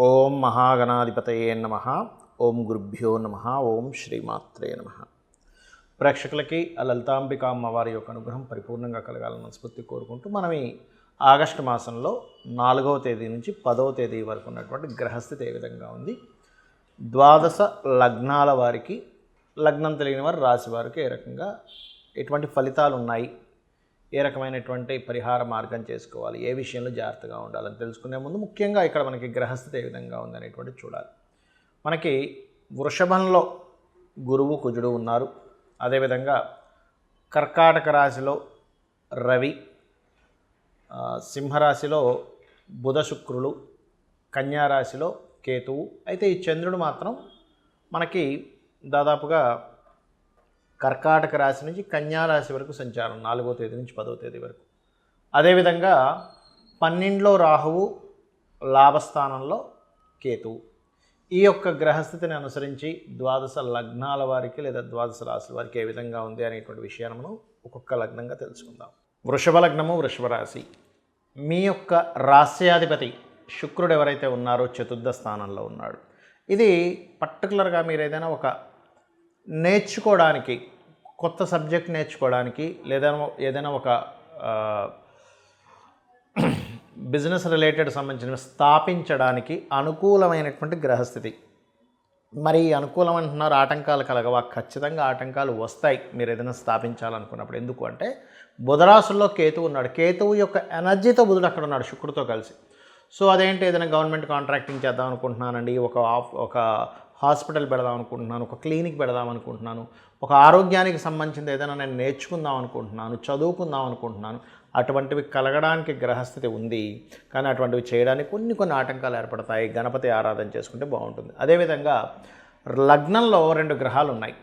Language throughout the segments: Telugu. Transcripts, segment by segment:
ఓం మహాగణాధిపతయే నమః. ఓం గురుభ్యో నమః. ఓం శ్రీమాత్రే నమః. ప్రేక్షకులకి ఆ లలితాంబిక అమ్మవారి యొక్క అనుగ్రహం పరిపూర్ణంగా కలగాలని మనస్ఫూర్తి కోరుకుంటూ మనం ఈ ఆగస్టు మాసంలో 4వ తేదీ నుంచి 10వ తేదీ వరకు ఉన్నటువంటి గ్రహస్థితి ఏ విధంగా ఉంది, ద్వాదశ లగ్నాల వారికి, లగ్నం తెలియని వారు రాశి వారికి ఏ రకంగా ఎటువంటి ఫలితాలు ఉన్నాయి, ఏ రకమైనటువంటి పరిహార మార్గం చేసుకోవాలి, ఏ విషయంలో జాగ్రత్తగా ఉండాలని తెలుసుకునే ముందు ముఖ్యంగా ఇక్కడ మనకి గ్రహస్థితి ఏ విధంగా ఉంది అనేటువంటి చూడాలి. మనకి వృషభంలో గురువు కుజుడు ఉన్నారు. అదేవిధంగా కర్కాటక రాశిలో రవి, సింహరాశిలో బుధ శుక్రులు, కన్యారాశిలో కేతువు. అయితే ఈ చంద్రుడు మాత్రం మనకి దాదాపుగా కర్కాటక రాశి నుంచి కన్యారాశి వరకు సంచారం 4వ తేదీ నుంచి 10వ తేదీ వరకు. అదేవిధంగా 12లో రాహువు, లాభస్థానంలో కేతువు. ఈ యొక్క గ్రహస్థితిని అనుసరించి ద్వాదశ లగ్నాల వారికి లేదా ద్వాదశ రాశుల వారికి ఏ విధంగా ఉంది అనేటువంటి విషయాన్ని మనం ఒక్కొక్క లగ్నంగా తెలుసుకుందాం. వృషభ లగ్నము, వృషభ రాశి. మీ యొక్క రాశ్యాధిపతి శుక్రుడు ఎవరైతే ఉన్నారో చతుర్థ స్థానంలో ఉన్నాడు. ఇది పర్టికులర్గా మీరు నేర్చుకోవడానికి, కొత్త సబ్జెక్ట్ నేర్చుకోవడానికి, లేదా ఏదైనా ఒక బిజినెస్ రిలేటెడ్ సంబంధించిన స్థాపించడానికి అనుకూలమైనటువంటి గ్రహస్థితి. మరి అనుకూలం అంటున్నారు, ఆటంకాలు కలగవా? ఖచ్చితంగా ఆటంకాలు వస్తాయి మీరు ఏదైనా స్థాపించాలనుకున్నప్పుడు. ఎందుకు అంటే బుధరాశుల్లో కేతువు ఉన్నాడు. కేతువు యొక్క ఎనర్జీతో బుధుడు అక్కడ ఉన్నాడు శుక్రుడితో కలిసి. సో అదేంటి, ఏదైనా గవర్నమెంట్ కాంట్రాక్టింగ్ చేద్దాం అనుకుంటున్నానండి, ఒక హాస్పిటల్ పెడదాం అనుకుంటున్నాను, ఒక క్లినిక్ పెడదాం అనుకుంటున్నాను, ఒక ఆరోగ్యానికి సంబంధించింది ఏదైనా నేను నేర్చుకుందాం అనుకుంటున్నాను, చదువుకుందాం అనుకుంటున్నాను, అటువంటివి కలగడానికి గ్రహస్థితి ఉంది. కానీ అటువంటివి చేయడానికి కొన్ని ఆటంకాలు ఏర్పడతాయి. గణపతి ఆరాధన చేసుకుంటే బాగుంటుంది. అదేవిధంగా లగ్నంలో 2 గ్రహాలు ఉన్నాయి.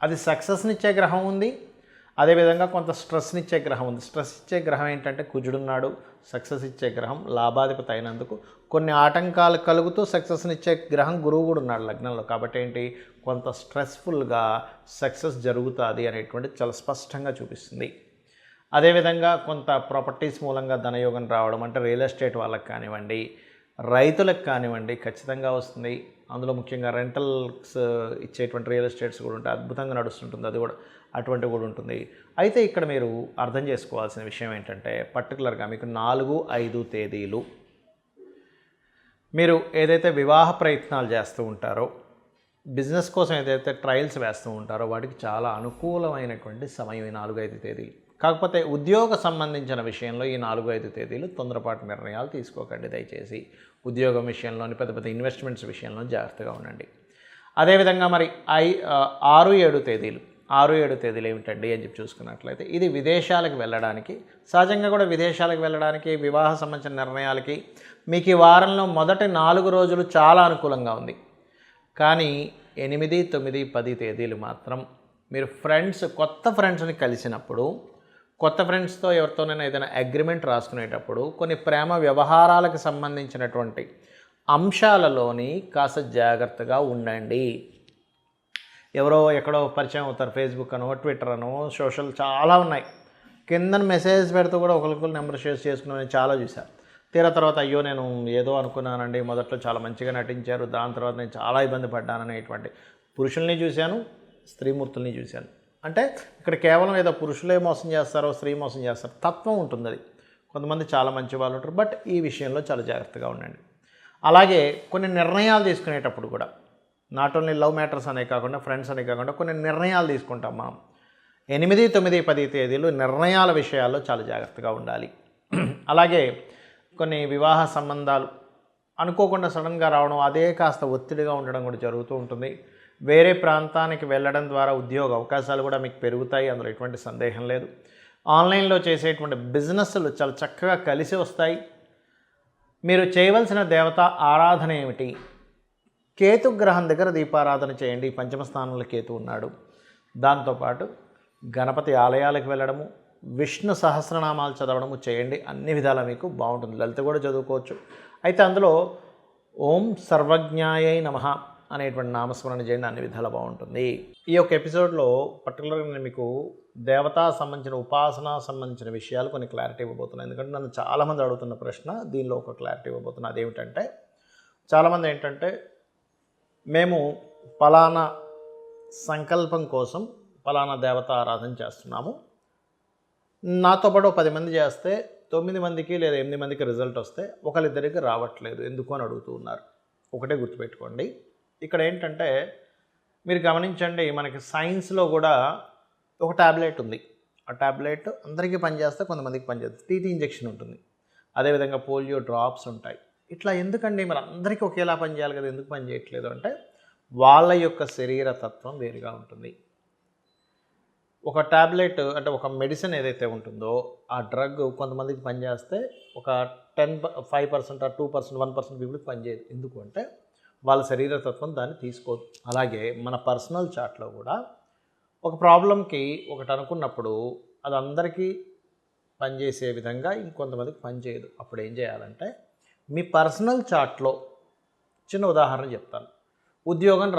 అది సక్సెస్నిచ్చే గ్రహం ఉంది, అదేవిధంగా కొంత స్ట్రెస్నిచ్చే గ్రహం ఉంది. స్ట్రెస్ ఇచ్చే గ్రహం ఏంటంటే కుజుడున్నాడు. సక్సెస్ ఇచ్చే గ్రహం లాభాధిపతి అయినందుకు కొన్ని ఆటంకాలు కలుగుతూ సక్సెస్నిచ్చే గ్రహం గురువు కూడా ఉన్నాడు లగ్నంలో. కాబట్టి ఏంటి, కొంత స్ట్రెస్ఫుల్గా సక్సెస్ జరుగుతుంది అనేటువంటి చాలా స్పష్టంగా చూపిస్తుంది. అదేవిధంగా కొంత ప్రాపర్టీస్ మూలంగా ధనయోగం రావడం, అంటే రియల్ ఎస్టేట్ వాళ్ళకి కానివ్వండి, రైతులకు కానివ్వండి, ఖచ్చితంగా వస్తుంది. అందులో ముఖ్యంగా రెంటల్స్ ఇచ్చేటువంటి రియల్ ఎస్టేట్స్ కూడా ఉంటాయి, అద్భుతంగా నడుస్తుంటుంది. అది కూడా అటువంటివి కూడా ఉంటుంది. అయితే ఇక్కడ మీరు అర్థం చేసుకోవాల్సిన విషయం ఏంటంటే, పర్టికులర్గా మీకు 4, 5 తేదీలు మీరు ఏదైతే వివాహ ప్రయత్నాలు చేస్తూ ఉంటారో, బిజినెస్ కోసం ఏదైతే ట్రయల్స్ వేస్తూ ఉంటారో, వాటికి చాలా అనుకూలమైనటువంటి సమయం ఈ 4, 5 తేదీలు. కాకపోతే ఉద్యోగ సంబంధించిన విషయంలో ఈ 4, 5 తేదీలు తొందరపాటు నిర్ణయాలు తీసుకోకండి దయచేసి. ఉద్యోగం విషయంలోని, పెద్ద ఇన్వెస్ట్మెంట్స్ విషయంలో జాగ్రత్తగా ఉండండి. అదేవిధంగా మరి 6, 7 తేదీలు. 6, 7 తేదీలు ఏమిటండి అని చెప్పి చూసుకున్నట్లయితే, ఇది విదేశాలకు వెళ్ళడానికి, సహజంగా కూడా విదేశాలకు వెళ్ళడానికి, వివాహ సంబంధించిన నిర్ణయాలకి మీకు ఈ వారంలో మొదటి 4 రోజులు చాలా అనుకూలంగా ఉంది. కానీ 8, 9, 10 తేదీలు మాత్రం మీరు కొత్త ఫ్రెండ్స్ని కలిసినప్పుడు, కొత్త ఫ్రెండ్స్తో ఎవరితోనైనా ఏదైనా అగ్రిమెంట్ రాసుకునేటప్పుడు, కొన్ని ప్రేమ వ్యవహారాలకు సంబంధించినటువంటి అంశాలలోని కాస్త జాగ్రత్తగా ఉండండి. ఎవరో ఎక్కడో పరిచయం అవుతారు, ఫేస్బుక్ అనో, ట్విట్టర్ అనో, సోషల్ చాలా ఉన్నాయి. కింద మెసేజ్ పెడుతూ కూడా ఒకరికొకరు నెంబర్ షేర్ చేసుకుని చాలా చూశాను. తర్వాత అయ్యో నేను ఏదో అనుకున్నానండి, మొదట్లో చాలా మంచిగా నటించారు, దాని తర్వాత నేను చాలా ఇబ్బంది పడ్డాననేటువంటి పురుషుల్ని చూశాను, స్త్రీమూర్తుల్ని చూశాను. అంటే ఇక్కడ కేవలం ఏదో పురుషులే మోసం చేస్తారో, స్త్రీ మోసం చేస్తారో తత్వం ఉంటుంది. అది కొంతమంది చాలా మంచి వాళ్ళు ఉంటారు. బట్ ఈ విషయంలో చాలా జాగ్రత్తగా ఉండండి. అలాగే కొన్ని నిర్ణయాలు తీసుకునేటప్పుడు కూడా, నాట్ ఓన్లీ లవ్ మ్యాటర్స్ అనే కాకుండా, ఫ్రెండ్స్ అనే కాకుండా కొన్ని నిర్ణయాలు తీసుకుంటాం మనం. 8, 9, 10 తేదీలు నిర్ణయాల విషయాల్లో చాలా జాగ్రత్తగా ఉండాలి. అలాగే కొన్ని వివాహ సంబంధాలు అనుకోకుండా సడన్గా రావడం, అదే కాస్త ఒత్తిడిగా ఉండడం కూడా జరుగుతూ ఉంటుంది. వేరే ప్రాంతానికి వెళ్ళడం ద్వారా ఉద్యోగ అవకాశాలు కూడా మీకు పెరుగుతాయి, అందులో ఎటువంటి సందేహం లేదు. ఆన్లైన్లో చేసేటువంటి బిజినెస్లు చాలా చక్కగా కలిసి వస్తాయి. మీరు చేయవలసిన దేవత ఆరాధన ఏమిటి? కేతు గ్రహం దగ్గర దీపారాధన చేయండి. పంచమ స్థానంలో కేతు ఉన్నాడు. దాంతోపాటు గణపతి ఆలయాలకు వెళ్ళడము, విష్ణు సహస్రనామాలు చదవడము చేయండి. అన్ని విధాలా మీకు బాగుంటుంది. లలిత కూడా చదువుకోవచ్చు. అయితే అందులో ఓం సర్వజ్ఞాయై నమః అనేటువంటి నామస్మరణ చేయండి, అన్ని విధాలా బాగుంటుంది. ఈ యొక్క ఎపిసోడ్లో పర్టికులర్గా నేను మీకు దేవతా సంబంధించిన, ఉపాసన సంబంధించిన విషయాలు కొన్ని క్లారిటీ ఇవ్వబోతున్నాను. ఎందుకంటే నన్ను చాలామంది అడుగుతున్న ప్రశ్న, దీనిలో ఒక క్లారిటీ ఇవ్వబోతున్నా. అదేమిటంటే, చాలామంది ఏంటంటే మేము పలానా సంకల్పం కోసం పలానా దేవత ఆరాధన చేస్తున్నాము, నాతో పాటు 10 మంది చేస్తే 9 మందికి లేదా 8 మందికి రిజల్ట్ వస్తే ఒకరిద్దరికి రావట్లేదు ఎందుకు అని అడుగుతూ ఉన్నారు. ఒకటే గుర్తుపెట్టుకోండి, ఇక్కడ ఏంటంటే మీరు గమనించండి, మనకి సైన్స్లో కూడా ఒక ట్యాబ్లెట్ ఉంది. ఆ ట్యాబ్లెట్ అందరికీ పనిచేస్తే కొంతమందికి పనిచేస్తుంది. టీటీ ఇంజెక్షన్ ఉంటుంది, అదేవిధంగా పోలియో డ్రాప్స్ ఉంటాయి. ఇట్లా ఎందుకండి మరి అందరికీ ఒకేలా పనిచేయాలి కదా, ఎందుకు పని చేయట్లేదు అంటే వాళ్ళ యొక్క శరీర తత్వం వేరుగా ఉంటుంది. ఒక ట్యాబ్లెట్ అంటే ఒక మెడిసిన్ ఏదైతే ఉంటుందో ఆ డ్రగ్ కొంతమందికి పనిచేస్తే ఒక 5% 2% 1% పీపుల్కి పనిచేయదు. ఎందుకు అంటే వాళ్ళ శరీరతత్వం దాన్ని తీసుకోదు. అలాగే మన పర్సనల్ చార్ట్లో కూడా ఒక ప్రాబ్లంకి ఒకటి అనుకున్నప్పుడు అది అందరికీ పనిచేసే విధంగా ఇంకొంతమందికి పనిచేయదు. అప్పుడు ఏం చేయాలంటే మీ పర్సనల్ చార్ట్లో చిన్న ఉదాహరణ చెప్తాను. ఉద్యోగం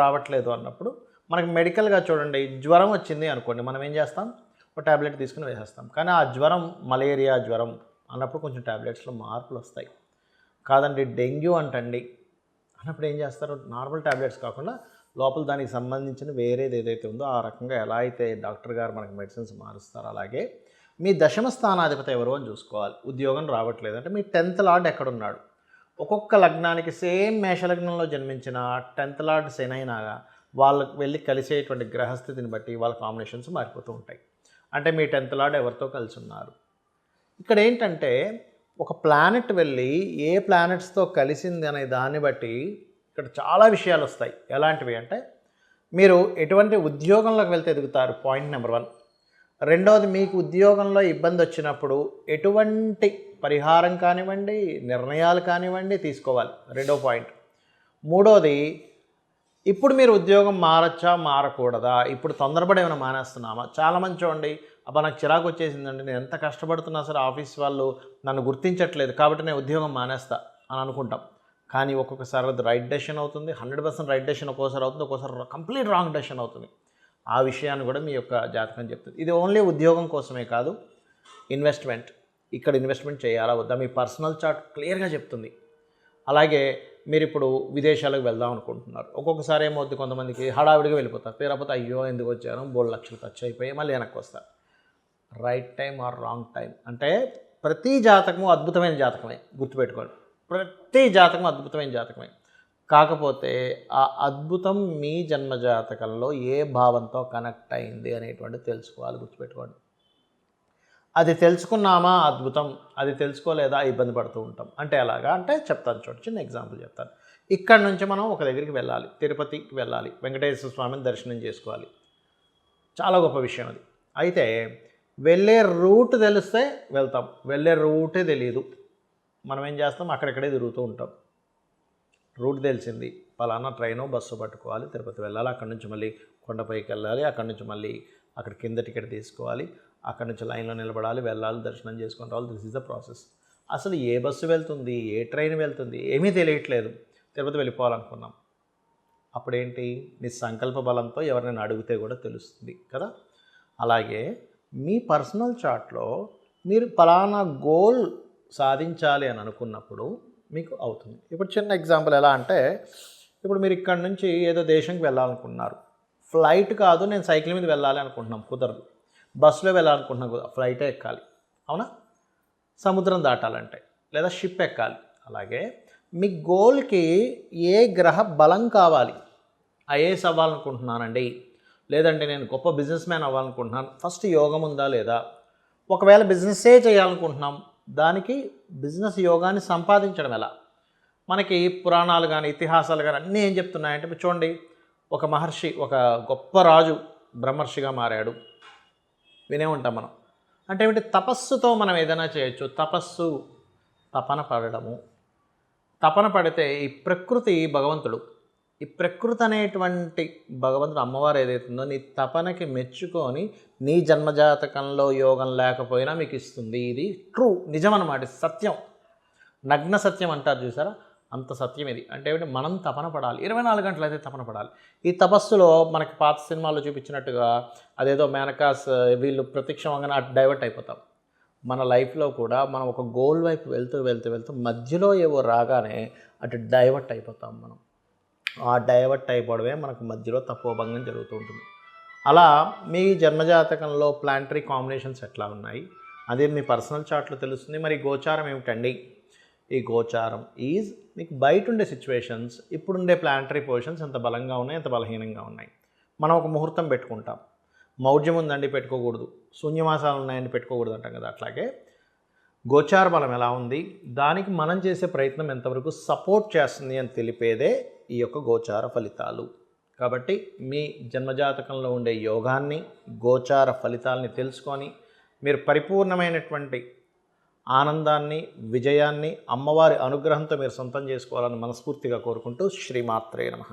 రావట్లేదు అన్నప్పుడు మనకి మెడికల్గా చూడండి, జ్వరం వచ్చింది అనుకోండి, మనం ఏం చేస్తాం, ఒక ట్యాబ్లెట్ తీసుకుని వేసేస్తాం. కానీ ఆ జ్వరం మలేరియా జ్వరం అన్నప్పుడు కొంచెం ట్యాబ్లెట్స్లో మార్పులు వస్తాయి. కాదండి డెంగ్యూ అంటండి అన్నప్పుడు ఏం చేస్తారు, నార్మల్ ట్యాబ్లెట్స్ కాకుండా లోపల దానికి సంబంధించిన వేరేది ఏదైతే ఉందో ఆ రకంగా ఎలా అయితే డాక్టర్ గారు మనకి మెడిసిన్స్ మారుస్తారో అలాగే మీ దశమ స్థానాధిపతి ఎవరు అని చూసుకోవాలి. ఉద్యోగం రావట్లేదు అంటే మీ 10th లార్డ్ ఎక్కడున్నాడు. ఒక్కొక్క లగ్నానికి సేమ్ మేషలగ్నంలో జన్మించిన 10th లార్డ్ శనైనాగా వాళ్ళకి వెళ్ళి కలిసేటువంటి గ్రహస్థితిని బట్టి వాళ్ళ కాంబినేషన్స్ మారిపోతూ ఉంటాయి. అంటే మీ 10th లార్డ్ ఎవరితో కలిసి ఉన్నారు. ఇక్కడ ఏంటంటే ఒక ప్లానెట్ వెళ్ళి ఏ ప్లానెట్స్తో కలిసింది అనే దాన్ని బట్టి ఇక్కడ చాలా విషయాలు వస్తాయి. ఎలాంటివి అంటే మీరు ఎటువంటి ఉద్యోగంలోకి వెళ్తే ఎదుగుతారు, పాయింట్ నెంబర్ 1. రెండవది, మీకు ఉద్యోగంలో ఇబ్బంది వచ్చినప్పుడు ఎటువంటి పరిహారం కానివ్వండి, నిర్ణయాలు కానివ్వండి తీసుకోవాలి, రెండో పాయింట్. మూడోది, ఇప్పుడు మీరు ఉద్యోగం మారచ్చా మారకూడదా, ఇప్పుడు తొందరపడి ఏమైనా మానేస్తున్నామా. చాలామంది చూడండి, అబ్బా నాకు చిరాకు వచ్చేసిందండి, నేను ఎంత కష్టపడుతున్నా సరే ఆఫీస్ వాళ్ళు నన్ను గుర్తించట్లేదు కాబట్టి నేను ఉద్యోగం మానేస్తా అని అనుకుంటాం. కానీ ఒక్కొక్కసారి అది రైట్ డెసిషన్ అవుతుంది, 100% రైట్ డెసిషన్ ఒక్కోసారి అవుతుంది, ఒక్కోసారి కంప్లీట్ రాంగ్ డెసిషన్ అవుతుంది. ఆ విషయాన్ని కూడా మీ యొక్క జాతకం చెప్తుంది. ఇది ఓన్లీ ఉద్యోగం కోసమే కాదు, ఇన్వెస్ట్మెంట్, ఇక్కడ ఇన్వెస్ట్మెంట్ చేయాలా వద్దా మీ పర్సనల్ చార్ట్ క్లియర్గా చెప్తుంది. అలాగే మీరు ఇప్పుడు విదేశాలకు వెళ్దాం అనుకుంటున్నారు, ఒక్కొక్కసారి ఏమవుతుంది, కొంతమందికి హడావిడిగా వెళ్ళిపోతారు, తీరపోతే అయ్యో ఎందుకు వచ్చాను, 3 లక్షలు ఖర్చు అయిపోయి మళ్ళీ వెనక్కి వస్తారు. Right time or wrong time అంటే ప్రతి జాతకము అద్భుతమైన జాతకమే, గుర్తుపెట్టుకోండి. ప్రతి జాతకం అద్భుతమైన జాతకమే. కాకపోతే ఆ అద్భుతం మీ జన్మ జాతకంలో ఏ భావంతో కనెక్ట్ అయింది అనేటువంటి తెలుసుకోవాలి, గుర్తుపెట్టుకోండి. అది తెలుసుకున్నామా అద్భుతం, అది తెలుసుకోలేదా ఇబ్బంది పడుతూ ఉంటాం. అంటే ఎలాగా అంటే చెప్తాను, చూడండి, చిన్న ఎగ్జాంపుల్ చెప్తాను. ఇక్కడ నుంచి మనం ఒక దగ్గరికి వెళ్ళాలి, తిరుపతికి వెళ్ళాలి, వెంకటేశ్వర స్వామిని దర్శనం చేసుకోవాలి. చాలా గొప్ప విషయం అది. అయితే వెళ్ళే రూట్ తెలిస్తే వెళ్తాం, వెళ్ళే రూటే తెలియదు, మనం ఏం చేస్తాం, అక్కడెక్కడే తిరుగుతూ ఉంటాం. రూట్ తెలిసింది, పలానా ట్రైనో బస్సు పట్టుకోవాలి, తిరుపతి వెళ్ళాలి, అక్కడి నుంచి మళ్ళీ కొండపైకి వెళ్ళాలి, అక్కడి నుంచి మళ్ళీ అక్కడ కింద టికెట్ తీసుకోవాలి, అక్కడి నుంచి లైన్లో నిలబడాలి, వెళ్ళాలి, దర్శనం చేసుకొని రావాలి. This is the process. అసలు ఏ బస్సు వెళ్తుంది, ఏ ట్రైన్ వెళ్తుంది ఏమీ తెలియట్లేదు, తిరుపతి వెళ్ళిపోవాలనుకున్నాం. అప్పుడేంటి, నీ సంకల్ప బలంతో ఎవరినైనా అడిగితే కూడా తెలుస్తుంది కదా. అలాగే మీ పర్సనల్ చార్ట్లో మీరు పలానా గోల్ సాధించాలి అని అనుకున్నప్పుడు మీకు అవుతుంది. ఇప్పుడు చిన్న ఎగ్జాంపుల్ ఎలా అంటే, ఇప్పుడు మీరు ఇక్కడ నుంచి ఏదో దేశంకి వెళ్ళాలనుకుంటున్నారు, ఫ్లైట్ కాదు నేను సైకిల్ మీద వెళ్ళాలి అనుకుంటున్నాం, కుదరదు. బస్సులో వెళ్ళాలనుకుంటున్నాం, ఫ్లైటే ఎక్కాలి, అవునా. సముద్రం దాటాలంటే లేదా షిప్ ఎక్కాలి. అలాగే మీ గోల్కి ఏ గ్రహ బలం కావాలి. ఐఏఎస్ అవ్వాలనుకుంటున్నానండి, లేదంటే నేను గొప్ప బిజినెస్ మ్యాన్ అవ్వాలనుకుంటున్నాను, ఫస్ట్ యోగం ఉందా లేదా. ఒకవేళ బిజినెస్సే చేయాలనుకుంటున్నాం, దానికి బిజినెస్ యోగాన్ని సంపాదించడం ఎలా. మనకి పురాణాలు కానీ ఇతిహాసాలు కానీ అన్నీ ఏం చెప్తున్నాయంటే చూడండి, ఒక మహర్షి, ఒక గొప్ప రాజు బ్రహ్మర్షిగా మారాడు, వినే ఉంటాం మనం. అంటే ఏమిటి, తపస్సుతో మనం ఏదైనా చేయొచ్చు. తపస్సు, తపన పడడము. తపన పడితే ఈ ప్రకృతి భగవంతుడు, ఈ ప్రకృతి అనేటువంటి భగవంతుడు అమ్మవారు ఏదైతుందో నీ తపనకి మెచ్చుకొని నీ జన్మజాతకంలో యోగం లేకపోయినా మీకు ఇస్తుంది. ఇది ట్రూ, నిజం అన్నమాట, సత్యం, నగ్న సత్యం అంటారు చూసారా, అంత సత్యం ఇది. అంటే ఏమిటి, మనం తపన పడాలి, 24 గంటలు అయితే తపన పడాలి. ఈ తపస్సులో మనకి పాత సినిమాల్లో చూపించినట్టుగా అదేదో మేనకాస్ వీళ్ళు ప్రత్యక్షంగానే అటు డైవర్ట్ అయిపోతాం. మన లైఫ్లో కూడా మనం ఒక గోల్ వైపు వెళ్తూ మధ్యలో ఏవో రాగానే అటు డైవర్ట్ అయిపోతాం మనం. ఆ డైవర్ట్ అయిపోవడమే మనకు మధ్యలో తపోభంగం జరుగుతూ ఉంటుంది. అలా మీ జన్మజాతకంలో ప్లానటరీ కాంబినేషన్స్ ఎట్లా ఉన్నాయి, అదే మీ పర్సనల్ చార్ట్లో తెలుస్తుంది. మరి గోచారం ఏమిటండి? ఈ గోచారం ఈజ్ మీకు బయట ఉండే సిచ్యువేషన్స్, ఇప్పుడుండే ప్లానటరీ పొజిషన్స్ ఎంత బలంగా ఉన్నాయి, ఎంత బలహీనంగా ఉన్నాయి. మనం ఒక ముహూర్తం పెట్టుకుంటాం, మౌఢ్యం ఉందండి పెట్టుకోకూడదు, శూన్యమాసాలు ఉన్నాయండి పెట్టుకోకూడదు అంటాం కదా. అట్లాగే గోచార బలం ఎలా ఉంది, దానికి మనం చేసే ప్రయత్నం ఎంతవరకు సపోర్ట్ చేస్తుంది అని తెలిపేదే ఈ యొక్క గోచార ఫలితాలు. కాబట్టి మీ జన్మజాతకంలో ఉండే యోగాన్ని, గోచార ఫలితాలని తెలుసుకొని మీరు పరిపూర్ణమైనటువంటి ఆనందాన్ని, విజయాన్ని, అమ్మవారి అనుగ్రహంతో మీరు సొంతం చేసుకోవాలని మనస్ఫూర్తిగా కోరుకుంటూ శ్రీమాత్రే నమః.